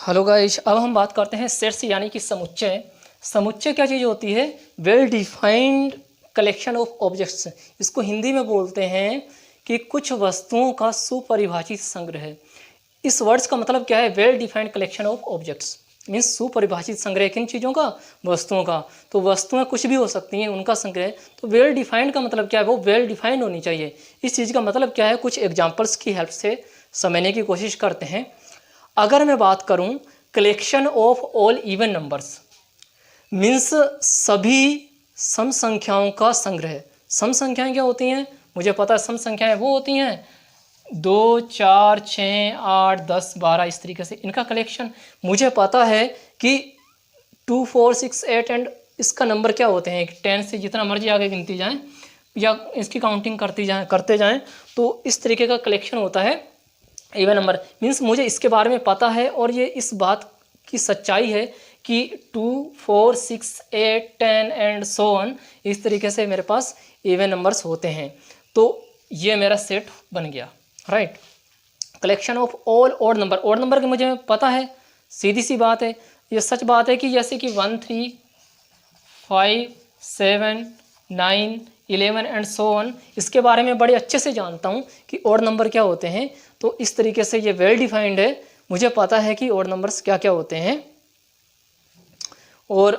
Hello guys, अब हम बात करते हैं सेट्स यानी कि समुच्चय। समुच्चय क्या चीज़ होती है? Well defined collection of objects. इसको हिंदी में बोलते हैं कि कुछ वस्तुओं का सुपरिभाषित संग्रह। इस वर्ड्स का मतलब क्या है? Well defined collection of objects means सुपरिभाषित संग्रह किन चीज़ों का? वस्तुओं का। तो वस्तुएं कुछ भी हो सकती हैं, उनका संग्रह। तो वेल डिफाइंड का मतलब क्या है? वो वेल डिफाइंड होनी चाहिए। इस चीज़ का मतलब क्या है? कुछ एग्जाम्पल्स की हेल्प से समझने की कोशिश करते हैं। अगर मैं बात करूं collection of all even numbers means सभी सम संख्याओं का संग्रह। सम संख्याएं क्या होती हैं? मुझे पता है सम संख्याएं वो होती हैं 2, 4, 6, 8, 10, 12 इस तरीके से इनका कलेक्शन। मुझे पता है कि 2, 4, 6, 8 एंड इसका नंबर क्या होते हैं? 10 से जितना मर्जी आगे गिनती जाएं या इसकी काउंटिंग करते जाएं तो इस तरीके का कलेक्शन होता है इवन नंबर। मीन्स मुझे इसके बारे में पता है और ये इस बात की सच्चाई है कि 2, 4, 6, 8, 10 एंड सो ऑन इस तरीके से मेरे पास इवन नंबर्स होते हैं। तो ये मेरा सेट बन गया, right. Collection of all odd number. Odd number की मुझे पता है, सीधी सी बात है। ये सच बात है कि जैसे कि 1, 3, 5, 7, 9, 11 एंड सो ऑन इसके बारे में बड़े अच्छे से जानता हूँ कि ऑड नंबर क्या होते हैं। तो इस तरीके से ये वेल डिफाइंड है। मुझे पता है कि ऑड नंबर्स क्या क्या होते हैं और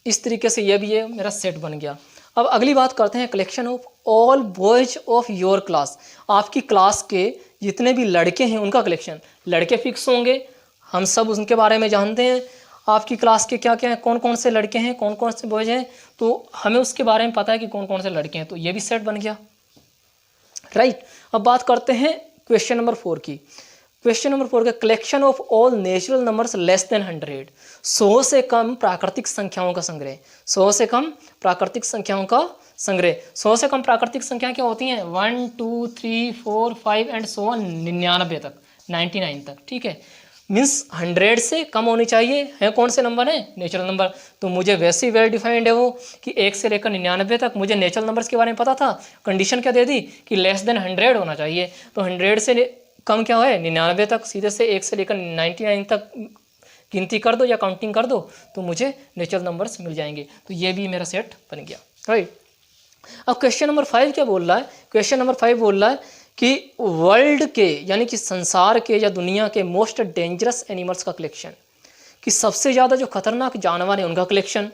इस तरीके से ये भी ये मेरा सेट बन गया। अब अगली बात करते हैं collection of all boys of your class. आपकी क्लास के जितने भी लड़के हैं उनका कलेक्शन। लड़के फिक्स होंगे, हम सब उनके बारे में जानते हैं। आपकी क्लास के क्या क्या हैं, कौन कौन से लड़के हैं, कौन कौन से बॉयज हैं, तो हमें उसके बारे में पता है कि कौन कौन से लड़के हैं। तो ये भी सेट बन गया, राइट। अब बात करते हैं क्वेश्चन नंबर 4 की। क्वेश्चन नंबर 4 का collection of all natural numbers less than 100। 100 से कम प्राकृतिक संख्याओं का संग्रह। 100 से कम प्राकृतिक संख्याओं का संग्रह। 100 से कम प्राकृतिक संख्या क्या होती हैं? 1, 2, 3, 4, 5 एंड सो ऑन 99 तक, 99 तक, ठीक है। मीन्स 100 से कम होनी चाहिए। है कौन से नंबर है? Natural number. तो मुझे वैसे ही वेल डिफाइंड है वो कि 1 से लेकर 99 तक। मुझे नेचुरल नंबर्स के बारे में पता था, कंडीशन क्या दे दी कि लेस देन 100 होना चाहिए। तो 100 से कम क्या है? 99 तक। सीधे से 1 से लेकर 99 तक गिनती कर दो या काउंटिंग कर दो तो मुझे नेचुरल नंबर्स मिल जाएंगे। तो ये भी मेरा सेट बन गया, राइट। अब क्वेश्चन नंबर 5 क्या बोल रहा है? क्वेश्चन नंबर 5 बोल रहा है कि वर्ल्ड के यानी कि संसार के या दुनिया के मोस्ट डेंजरस एनिमल्स का कलेक्शन। कि सबसे ज़्यादा जो खतरनाक जानवर है उनका कलेक्शन।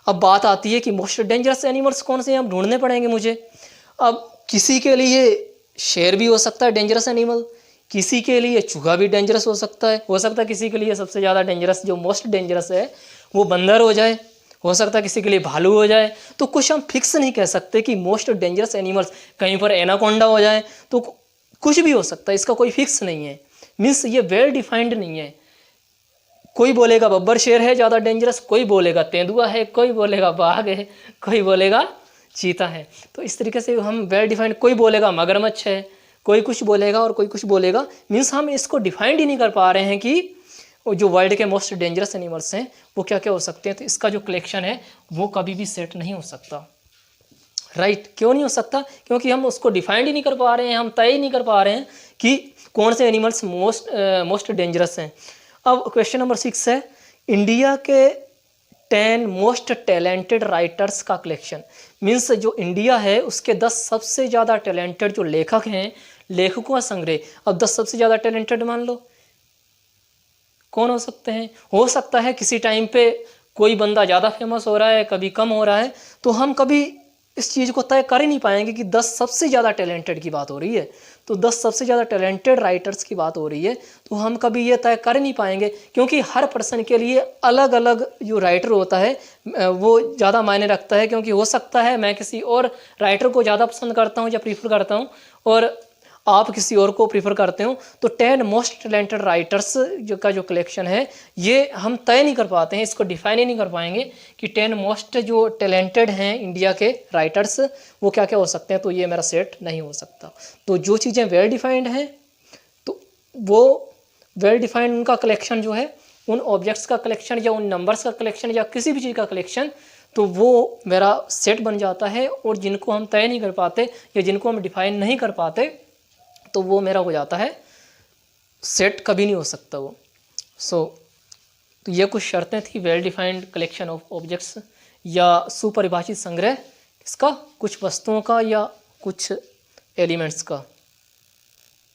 अब बात आती है कि मोस्ट डेंजरस एनिमल्स कौन से हैं, अब ढूंढने पड़ेंगे मुझे। अब किसी के लिए शेर भी हो सकता है डेंजरस एनिमल, किसी के लिए चूहा भी डेंजरस हो सकता है किसी के लिए सबसे ज़्यादा डेंजरस जो मोस्ट डेंजरस है वो बंदर हो सकता है किसी के लिए भालू हो जाए। तो कुछ हम फिक्स नहीं कह सकते कि मोस्ट डेंजरस एनिमल्स, कहीं पर एनाकोंडा हो जाए, तो कुछ भी हो सकता है, इसका कोई फिक्स नहीं है। मीन्स ये वेल डिफाइंड नहीं है। कोई बोलेगा बब्बर शेर है ज़्यादा डेंजरस, कोई बोलेगा तेंदुआ है, कोई बोलेगा बाघ है, कोई बोलेगा चीता है। तो इस तरीके से हम वेल डिफाइंड, कोई बोलेगा मगरमच्छ है, कोई कुछ बोलेगा और कोई कुछ बोलेगा। मीन्स हम इसको डिफाइंड ही नहीं कर पा रहे हैं कि जो वर्ल्ड के मोस्ट डेंजरस एनिमल्स हैं वो क्या क्या हो सकते हैं। तो इसका जो कलेक्शन है वो कभी भी सेट नहीं हो सकता, राइट। क्यों नहीं हो सकता? क्योंकि हम उसको डिफाइंड ही नहीं कर पा रहे हैं, हम तय ही नहीं कर पा रहे हैं कि कौन से एनिमल्स मोस्ट डेंजरस हैं। अब क्वेश्चन नंबर 6 है इंडिया के 10 मोस्ट टैलेंटेड राइटर्स का कलेक्शन। मीन्स जो इंडिया है उसके 10 सबसे ज़्यादा टैलेंटेड जो लेखक हैं, लेखकों का संग्रह। अब 10 सबसे ज़्यादा टैलेंटेड मान लो, कौन हो सकते हैं? हो सकता है किसी टाइम पे कोई बंदा ज़्यादा फेमस हो रहा है, कभी कम हो रहा है, तो हम कभी इस चीज़ को तय कर ही नहीं पाएंगे कि 10 सबसे ज़्यादा टैलेंटेड की बात हो रही है। तो 10 सबसे ज़्यादा टैलेंटेड राइटर्स की बात हो रही है, तो हम कभी ये तय कर ही नहीं पाएंगे क्योंकि हर पर्सन के लिए अलग अलग जो राइटर होता है वो ज़्यादा मायने रखता है। क्योंकि हो सकता है मैं किसी और राइटर को ज़्यादा पसंद करता हूँ या प्रीफर करता हूँ और आप किसी और को प्रीफर करते हो। तो 10 मोस्ट टैलेंटेड राइटर्स का जो कलेक्शन है ये हम तय नहीं कर पाते हैं, इसको डिफाइन ही नहीं कर पाएंगे कि 10 मोस्ट जो टैलेंटेड हैं इंडिया के राइटर्स वो क्या क्या हो सकते हैं। तो ये मेरा सेट नहीं हो सकता। तो जो चीज़ें वेल डिफाइंड हैं तो वो वेल डिफाइंड उनका कलेक्शन जो है, उन ऑब्जेक्ट्स का कलेक्शन या उन नंबर्स का कलेक्शन या किसी भी चीज़ का कलेक्शन, तो वो मेरा सेट बन जाता है। और जिनको हम तय नहीं कर पाते या जिनको हम डिफाइन नहीं कर पाते तो वो मेरा हो जाता है सेट कभी नहीं हो सकता वो। तो ये कुछ शर्तें थी well defined collection of objects या सुपरिभाषित संग्रह, इसका कुछ वस्तुओं का या कुछ एलिमेंट्स का।